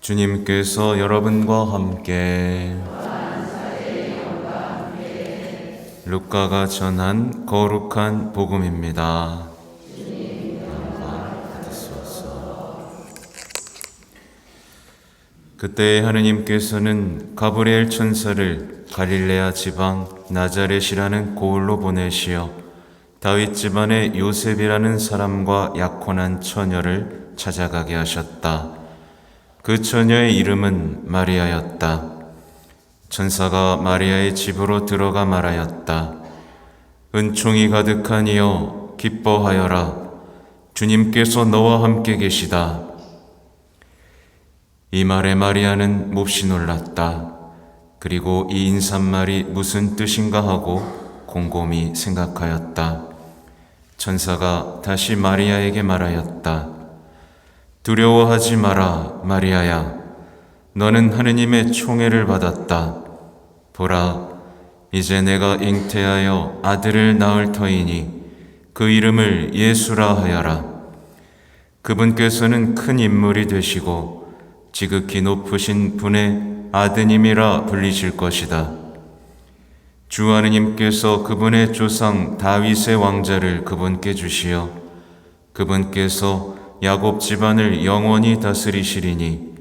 주님께서 여러분과 함께 루카가 전한 거룩한 복음입니다. 그때 하느님께서는 가브리엘 천사를 갈릴레아 지방 나자렛이라는 고을로 보내시어 다윗 집안의 요셉이라는 사람과 약혼한 처녀를 찾아가게 하셨다. 그 처녀의 이름은 마리아였다. 천사가 마리아의 집으로 들어가 말하였다. 은총이 가득한 이여 기뻐하여라. 주님께서 너와 함께 계시다. 이 말에 마리아는 몹시 놀랐다. 그리고 이 인사말이 무슨 뜻인가 하고 곰곰이 생각하였다. 천사가 다시 마리아에게 말하였다. 두려워하지 마라, 마리아야. 너는 하느님의 총애를 받았다. 보라, 이제 내가 잉태하여 아들을 낳을 터이니 그 이름을 예수라 하여라. 그분께서는 큰 인물이 되시고 지극히 높으신 분의 아드님이라 불리실 것이다. 주 하느님께서 그분의 조상 다윗의 왕자를 그분께 주시어 그분께서 야곱 집안을 영원히 다스리시리니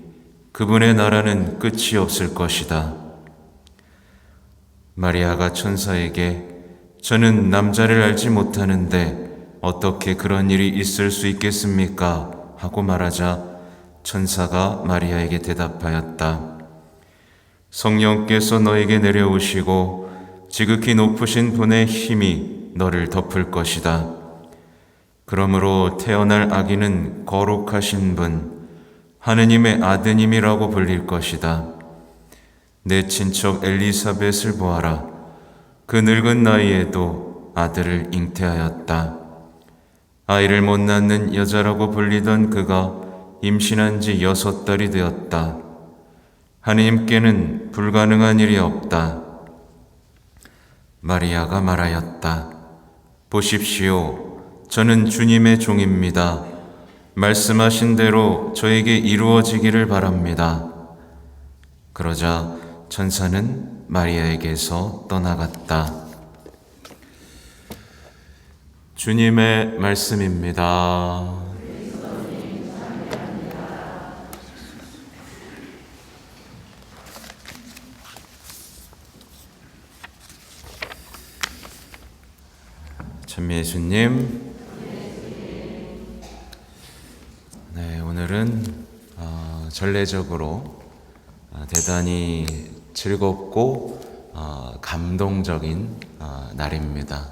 그분의 나라는 끝이 없을 것이다. 마리아가 천사에게 저는 남자를 알지 못하는데 어떻게 그런 일이 있을 수 있겠습니까? 하고 말하자 천사가 마리아에게 대답하였다. 성령께서 너에게 내려오시고 지극히 높으신 분의 힘이 너를 덮을 것이다. 그러므로 태어날 아기는 거룩하신 분, 하느님의 아드님이라고 불릴 것이다. 내 친척 엘리사벳을 보아라. 그 늙은 나이에도 아들을 잉태하였다. 아이를 못 낳는 여자라고 불리던 그가 임신한 지 6달이 되었다. 하느님께는 불가능한 일이 없다. 마리아가 말하였다. 보십시오. 저는 주님의 종입니다. 말씀하신 대로 저에게 이루어지기를 바랍니다. 그러자 천사는 마리아에게서 떠나갔다. 주님의 말씀입니다. 찬미예수님, 네, 오늘은 전례적으로 대단히 즐겁고 감동적인 날입니다.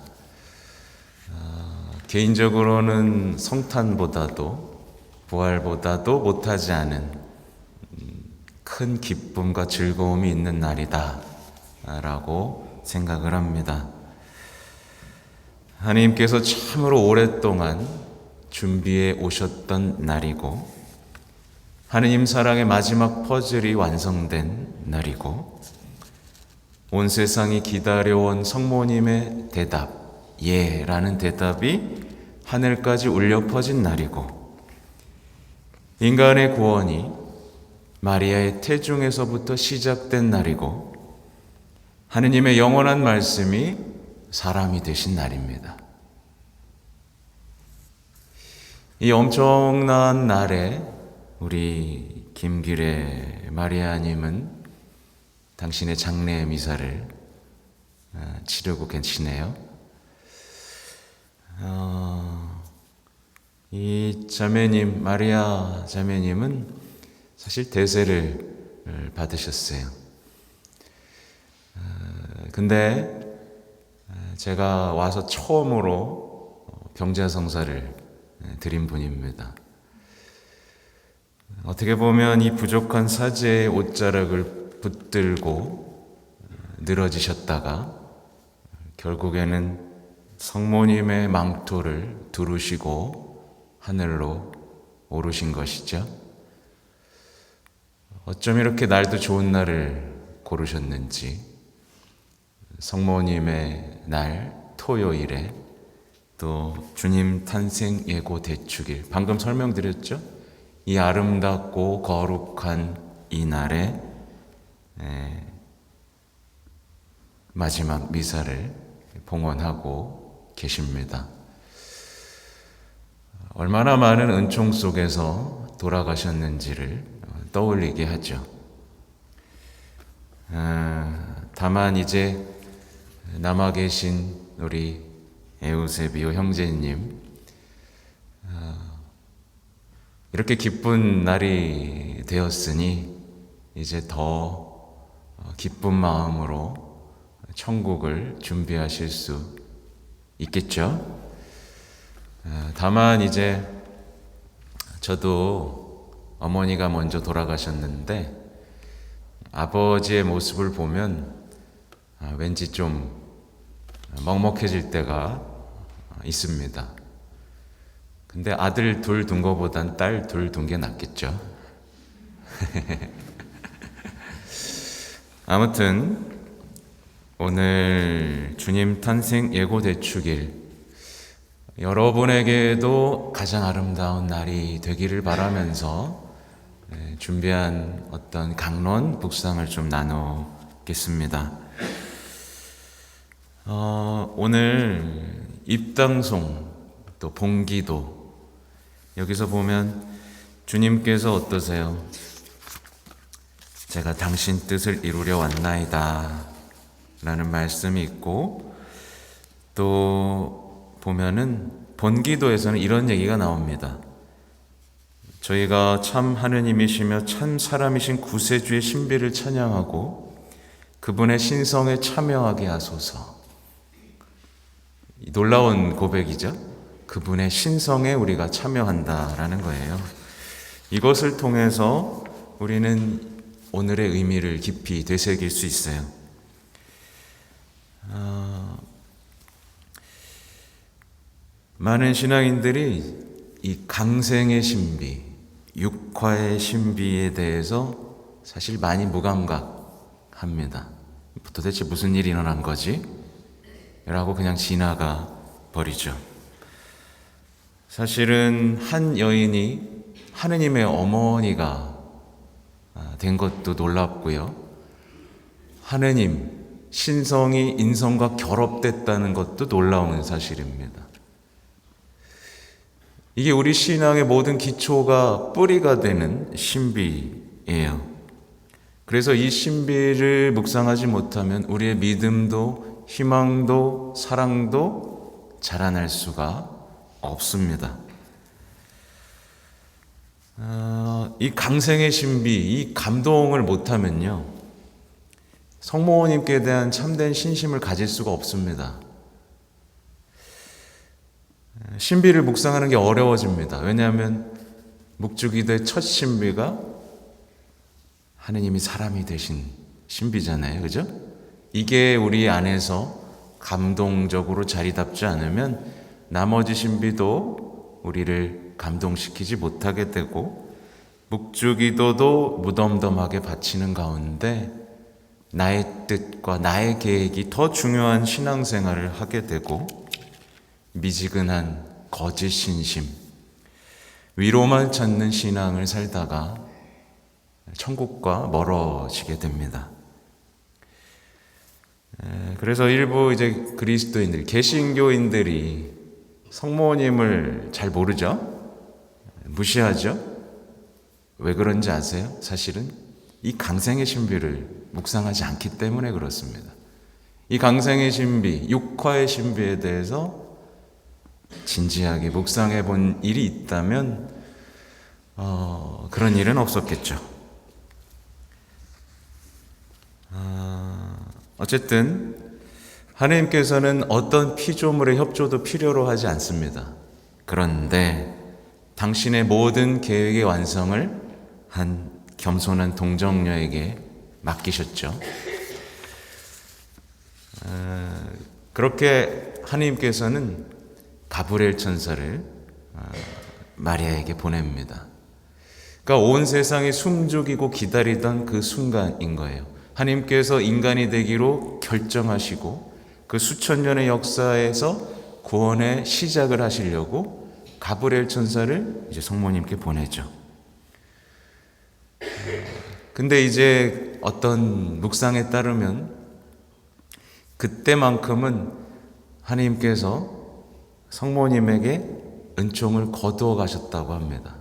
개인적으로는 성탄보다도 부활보다도 못하지 않은 큰 기쁨과 즐거움이 있는 날이다 라고 생각을 합니다. 하나님께서 참으로 오랫동안 준비해 오셨던 날이고 하느님 사랑의 마지막 퍼즐이 완성된 날이고 온 세상이 기다려온 성모님의 대답, 예라는 대답이 하늘까지 울려 퍼진 날이고 인간의 구원이 마리아의 태중에서부터 시작된 날이고 하느님의 영원한 말씀이 사람이 되신 날입니다. 이 엄청난 날에 우리 김길의 마리아님은 당신의 장례 미사를 치르고 계시네요. 이 자매님, 마리아 자매님은 사실 대세를 받으셨어요. 근데 제가 와서 처음으로 병자성사를 드린 분입니다. 어떻게 보면 이 부족한 사제의 옷자락을 붙들고 늘어지셨다가 결국에는 성모님의 망토를 두르시고 하늘로 오르신 것이죠. 어쩜 이렇게 날도 좋은 날을 고르셨는지 성모님의 날 토요일에 또 주님 탄생 예고 대축일, 방금 설명드렸죠? 이 아름답고 거룩한 이 날에 마지막 미사를 봉헌하고 계십니다. 얼마나 많은 은총 속에서 돌아가셨는지를 떠올리게 하죠. 다만 이제 남아 계신 우리 에우세비오 형제님, 이렇게 기쁜 날이 되었으니 이제 더 기쁜 마음으로 천국을 준비하실 수 있겠죠. 다만 이제 저도 어머니가 먼저 돌아가셨는데 아버지의 모습을 보면 왠지 좀 먹먹해질 때가 있습니다. 근데 아들 둘 둔 거보단 딸 둘 둔 게 낫겠죠. 아무튼 오늘 주님 탄생 예고 대축일, 여러분에게도 가장 아름다운 날이 되기를 바라면서 준비한 어떤 강론 묵상을 좀 나누겠습니다. 오늘 입당송 또 봉기도, 여기서 보면 주님께서 어떠세요? 제가 당신 뜻을 이루려 왔나이다 라는 말씀이 있고, 또 보면은 본기도에서는 이런 얘기가 나옵니다. 저희가 참 하느님이시며 참 사람이신 구세주의 신비를 찬양하고 그분의 신성에 참여하게 하소서. 놀라운 고백이죠. 그분의 신성에 우리가 참여한다라는 거예요. 이것을 통해서 우리는 오늘의 의미를 깊이 되새길 수 있어요. 많은 신앙인들이 이 강생의 신비, 육화의 신비에 대해서 사실 많이 무감각합니다. 도대체 무슨 일이 일어난 거지? 라고 그냥 지나가 버리죠. 사실은 한 여인이 하느님의 어머니가 된 것도 놀랍고요. 하느님, 신성이 인성과 결합됐다는 것도 놀라운 사실입니다. 이게 우리 신앙의 모든 기초가 뿌리가 되는 신비예요. 그래서 이 신비를 묵상하지 못하면 우리의 믿음도 희망도 사랑도 자라날 수가 없습니다. 이 강생의 신비, 이 감동을 못하면요, 성모님께 대한 참된 신심을 가질 수가 없습니다. 신비를 묵상하는 게 어려워집니다. 왜냐하면 묵주기도의 첫 신비가 하느님이 사람이 되신 신비잖아요. 그죠? 이게 우리 안에서 감동적으로 자리 잡지 않으면 나머지 신비도 우리를 감동시키지 못하게 되고, 묵주기도도 무덤덤하게 바치는 가운데 나의 뜻과 나의 계획이 더 중요한 신앙생활을 하게 되고, 미지근한 거짓 신심, 위로만 찾는 신앙을 살다가 천국과 멀어지게 됩니다. 그래서 일부 이제 그리스도인들, 개신교인들이 성모님을 잘 모르죠? 무시하죠? 왜 그런지 아세요? 사실은 이 강생의 신비를 묵상하지 않기 때문에 그렇습니다. 이 강생의 신비, 육화의 신비에 대해서 진지하게 묵상해 본 일이 있다면 그런 일은 없었겠죠. 어쨌든 하나님께서는 어떤 피조물의 협조도 필요로 하지 않습니다. 그런데 당신의 모든 계획의 완성을 한 겸손한 동정녀에게 맡기셨죠. 그렇게 하나님께서는 가브리엘 천사를 마리아에게 보냅니다. 그러니까 온 세상이 숨죽이고 기다리던 그 순간인 거예요. 하나님께서 인간이 되기로 결정하시고 그 수천 년의 역사에서 구원의 시작을 하시려고 가브리엘 천사를 이제 성모님께 보내죠. 근데 이제 어떤 묵상에 따르면 그때만큼은 하나님께서 성모님에게 은총을 거두어 가셨다고 합니다.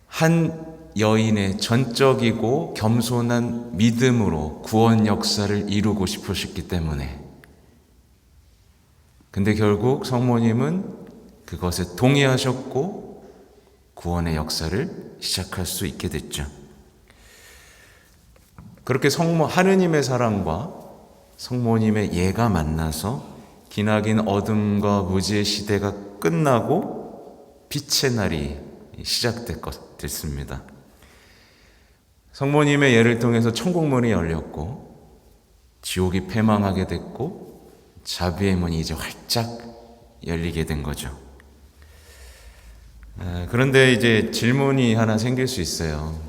한 여인의 전적이고 겸손한 믿음으로 구원 역사를 이루고 싶으셨기 때문에. 근데 결국 성모님은 그것에 동의하셨고 구원의 역사를 시작할 수 있게 됐죠. 그렇게 하느님의 사랑과 성모님의 예가 만나서 기나긴 어둠과 무지의 시대가 끝나고 빛의 날이 시작됐습니다. 성모님의 예를 통해서 천국문이 열렸고 지옥이 패망하게 됐고 자비의 문이 이제 활짝 열리게 된 거죠. 그런데 이제 질문이 하나 생길 수 있어요.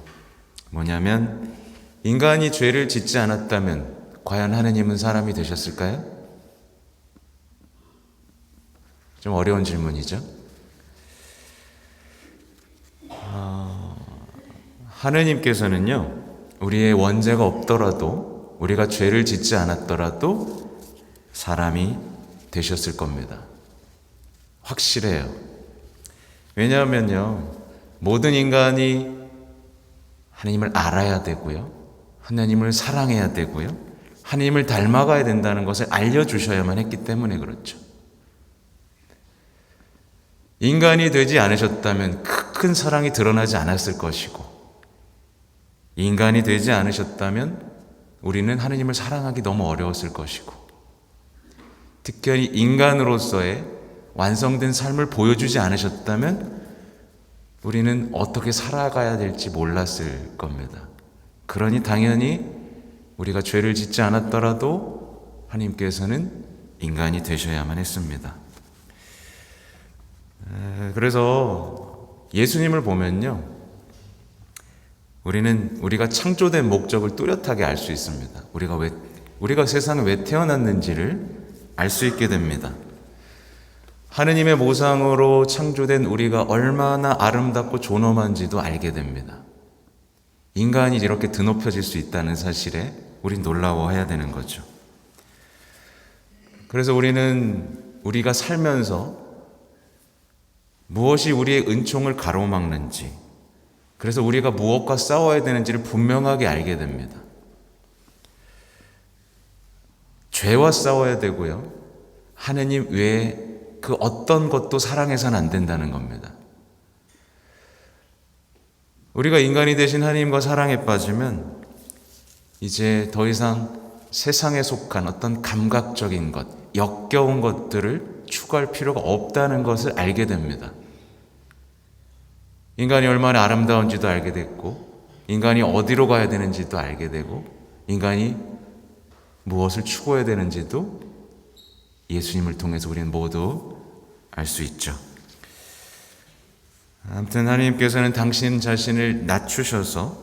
뭐냐면 인간이 죄를 짓지 않았다면 과연 하느님은 사람이 되셨을까요? 좀 어려운 질문이죠. 하느님께서는요, 우리의 원죄가 없더라도, 우리가 죄를 짓지 않았더라도 사람이 되셨을 겁니다. 확실해요. 왜냐하면요, 모든 인간이 하나님을 알아야 되고요, 하나님을 사랑해야 되고요, 하나님을 닮아가야 된다는 것을 알려주셔야만 했기 때문에 그렇죠. 인간이 되지 않으셨다면 큰 사랑이 드러나지 않았을 것이고, 인간이 되지 않으셨다면 우리는 하느님을 사랑하기 너무 어려웠을 것이고, 특별히 인간으로서의 완성된 삶을 보여주지 않으셨다면 우리는 어떻게 살아가야 될지 몰랐을 겁니다. 그러니 당연히 우리가 죄를 짓지 않았더라도 하나님께서는 인간이 되셔야만 했습니다. 그래서 예수님을 보면요, 우리가 창조된 목적을 뚜렷하게 알 수 있습니다. 우리가 세상에 왜 태어났는지를 알 수 있게 됩니다. 하느님의 모상으로 창조된 우리가 얼마나 아름답고 존엄한지도 알게 됩니다. 인간이 이렇게 드높여질 수 있다는 사실에 우린 놀라워해야 되는 거죠. 그래서 우리가 살면서 무엇이 우리의 은총을 가로막는지, 그래서 우리가 무엇과 싸워야 되는지를 분명하게 알게 됩니다. 죄와 싸워야 되고요, 하느님 외에 그 어떤 것도 사랑해서는 안 된다는 겁니다. 우리가 인간이 되신 하나님과 사랑에 빠지면 이제 더 이상 세상에 속한 어떤 감각적인 것, 역겨운 것들을 추구할 필요가 없다는 것을 알게 됩니다. 인간이 얼마나 아름다운지도 알게 됐고, 인간이 어디로 가야 되는지도 알게 되고, 인간이 무엇을 추구해야 되는지도 예수님을 통해서 우리는 모두 알 수 있죠. 아무튼 하나님께서는 당신 자신을 낮추셔서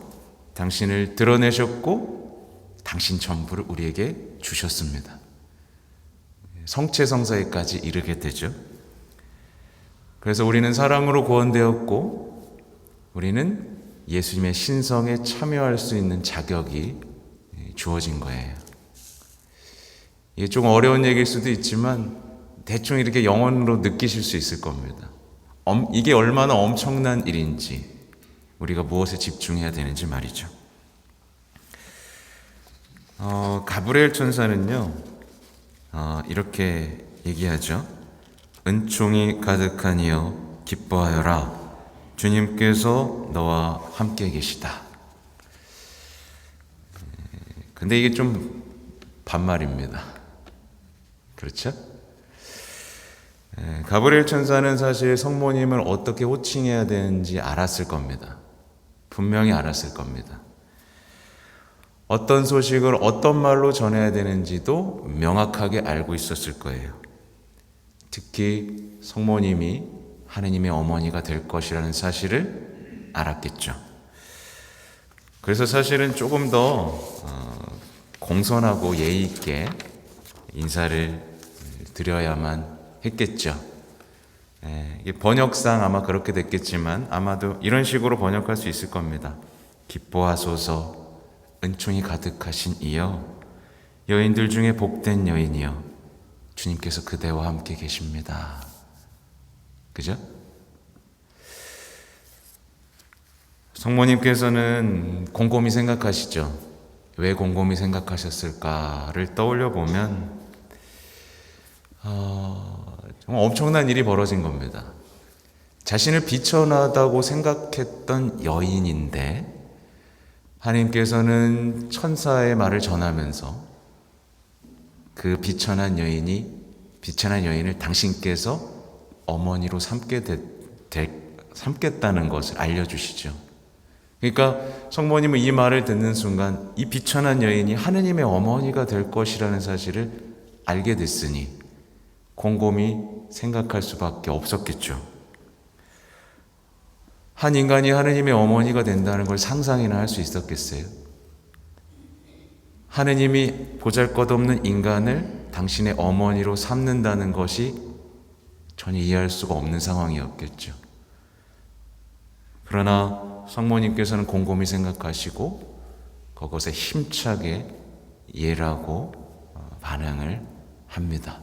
당신을 드러내셨고 당신 전부를 우리에게 주셨습니다. 성체성사에까지 이르게 되죠. 그래서 우리는 사랑으로 구원되었고 우리는 예수님의 신성에 참여할 수 있는 자격이 주어진 거예요. 이게 좀 어려운 얘기일 수도 있지만 대충 이렇게 영혼으로 느끼실 수 있을 겁니다. 이게 얼마나 엄청난 일인지, 우리가 무엇에 집중해야 되는지 말이죠. 가브리엘 천사는요, 이렇게 얘기하죠. 은총이 가득하니여 기뻐하여라. 주님께서 너와 함께 계시다. 근데 이게 좀 반말입니다. 그렇죠? 가브리엘 천사는 사실 성모님을 어떻게 호칭해야 되는지 알았을 겁니다. 분명히 알았을 겁니다. 어떤 소식을 어떤 말로 전해야 되는지도 명확하게 알고 있었을 거예요. 특히 성모님이 하느님의 어머니가 될 것이라는 사실을 알았겠죠. 그래서 사실은 조금 더 공손하고 예의 있게 인사를 드려야만 했겠죠. 이게 번역상 아마 그렇게 됐겠지만 아마도 이런 식으로 번역할 수 있을 겁니다. 기뻐하소서 은총이 가득하신 이여, 여인들 중에 복된 여인이여, 주님께서 그대와 함께 계십니다. 그죠? 성모님께서는 곰곰이 생각하시죠. 왜 곰곰이 생각하셨을까를 떠올려 보면 정말 엄청난 일이 벌어진 겁니다. 자신을 비천하다고 생각했던 여인인데 하나님께서는 천사의 말을 전하면서 그 비천한 여인을 당신께서 어머니로 삼겠다는 것을 알려주시죠. 그러니까 성모님은 이 말을 듣는 순간 이 비천한 여인이 하느님의 어머니가 될 것이라는 사실을 알게 됐으니 곰곰이 생각할 수밖에 없었겠죠. 한 인간이 하느님의 어머니가 된다는 걸 상상이나 할 수 있었겠어요? 하느님이 보잘것없는 인간을 당신의 어머니로 삼는다는 것이 전혀 이해할 수가 없는 상황이었겠죠. 그러나 성모님께서는 곰곰이 생각하시고 그것에 힘차게 예라고 반응을 합니다.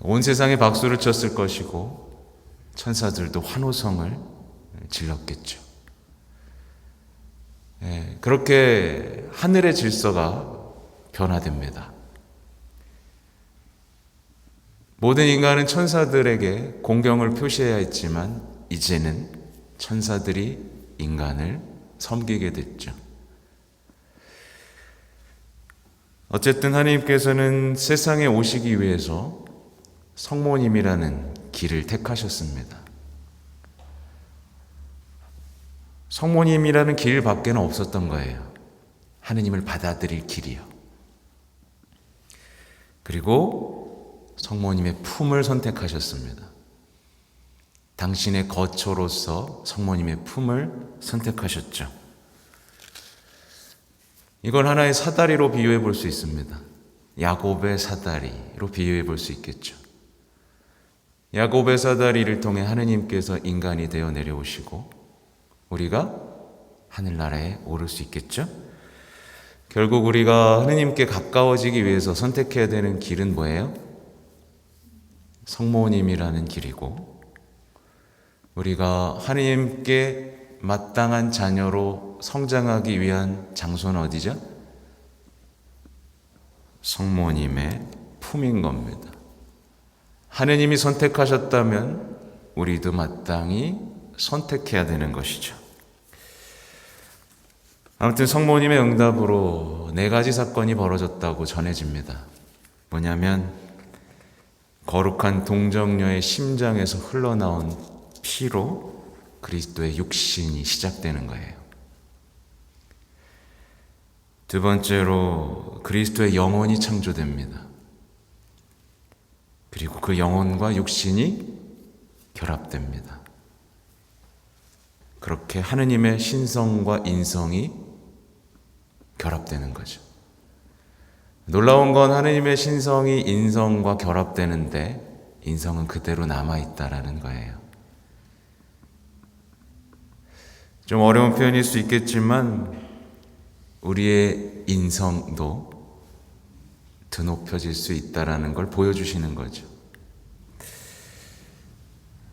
온 세상에 박수를 쳤을 것이고 천사들도 환호성을 질렀겠죠. 그렇게 하늘의 질서가 변화됩니다. 모든 인간은 천사들에게 공경을 표시해야 했지만 이제는 천사들이 인간을 섬기게 됐죠. 어쨌든 하나님께서는 세상에 오시기 위해서 성모님이라는 길을 택하셨습니다. 성모님이라는 길 밖에는 없었던 거예요. 하느님을 받아들일 길이요. 그리고 성모님의 품을 선택하셨습니다. 당신의 거처로서 성모님의 품을 선택하셨죠. 이걸 하나의 사다리로 비유해 볼 수 있습니다. 야곱의 사다리로 비유해 볼 수 있겠죠. 야곱의 사다리를 통해 하느님께서 인간이 되어 내려오시고 우리가 하늘나라에 오를 수 있겠죠. 결국 우리가 하느님께 가까워지기 위해서 선택해야 되는 길은 뭐예요? 성모님이라는 길이고, 우리가 하느님께 마땅한 자녀로 성장하기 위한 장소는 어디죠? 성모님의 품인 겁니다. 하느님이 선택하셨다면 우리도 마땅히 선택해야 되는 것이죠. 아무튼 성모님의 응답으로 4가지 사건이 벌어졌다고 전해집니다. 뭐냐면 거룩한 동정녀의 심장에서 흘러나온 피로 그리스도의 육신이 시작되는 거예요. 두 번째로 그리스도의 영혼이 창조됩니다. 그리고 그 영혼과 육신이 결합됩니다. 그렇게 하느님의 신성과 인성이 결합되는 거죠. 놀라운 건 하느님의 신성이 인성과 결합되는데 인성은 그대로 남아있다라는 거예요. 좀 어려운 표현일 수 있겠지만 우리의 인성도 드높여질 수 있다라는 걸 보여주시는 거죠.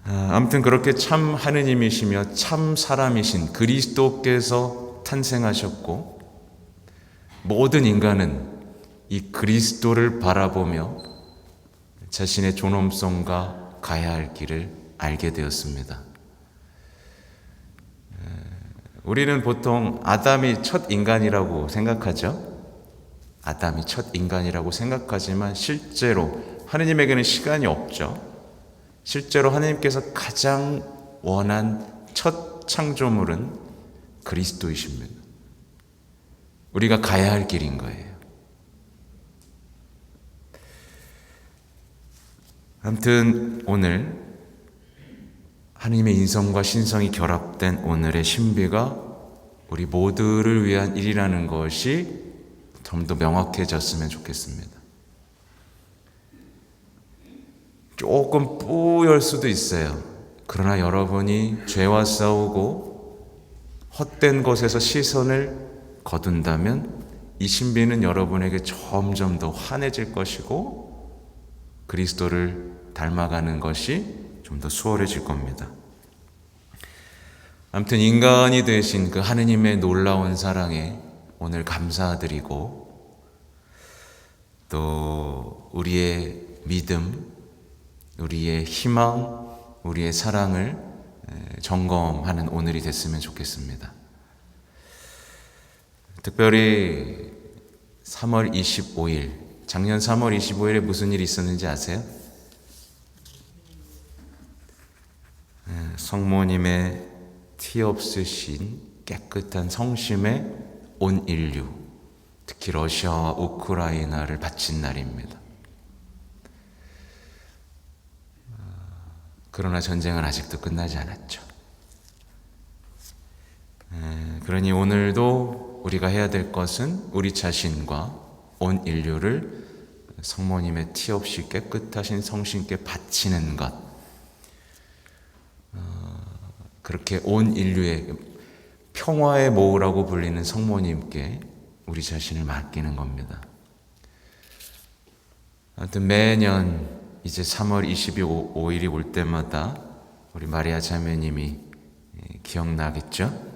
아무튼 그렇게 참 하느님이시며 참 사람이신 그리스도께서 탄생하셨고 모든 인간은 이 그리스도를 바라보며 자신의 존엄성과 가야 할 길을 알게 되었습니다. 우리는 보통 아담이 첫 인간이라고 생각하죠. 아담이 첫 인간이라고 생각하지만 실제로 하느님에게는 시간이 없죠. 실제로 하느님께서 가장 원한 첫 창조물은 그리스도이십니다. 우리가 가야 할 길인 거예요. 아무튼 오늘 하느님의 인성과 신성이 결합된 오늘의 신비가 우리 모두를 위한 일이라는 것이 좀 더 명확해졌으면 좋겠습니다. 조금 뿌열 수도 있어요. 그러나 여러분이 죄와 싸우고 헛된 것에서 시선을 거둔다면 이 신비는 여러분에게 점점 더 환해질 것이고 그리스도를 닮아가는 것이 좀 더 수월해질 겁니다. 아무튼 인간이 되신 그 하느님의 놀라운 사랑에 오늘 감사드리고 또 우리의 믿음, 우리의 희망, 우리의 사랑을 점검하는 오늘이 됐으면 좋겠습니다. 특별히 3월 25일, 작년 3월 25일에 무슨 일이 있었는지 아세요? 성모님의 티 없으신 깨끗한 성심에 온 인류, 특히 러시아와 우크라이나를 바친 날입니다. 그러나 전쟁은 아직도 끝나지 않았죠. 그러니 오늘도 우리가 해야 될 것은 우리 자신과 온 인류를 성모님의 티 없이 깨끗하신 성신께 바치는 것, 그렇게 온 인류의 평화의 모우라고 불리는 성모님께 우리 자신을 맡기는 겁니다. 아무튼 매년 이제 3월 25일이 올 때마다 우리 마리아 자매님이 기억나겠죠?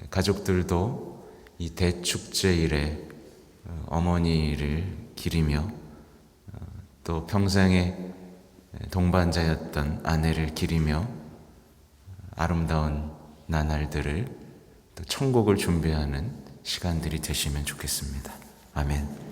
가족들도 이 대축제일에 어머니를 기리며 또 평생의 동반자였던 아내를 기리며 아름다운 나날들을 또 천국을 준비하는 시간들이 되시면 좋겠습니다. 아멘.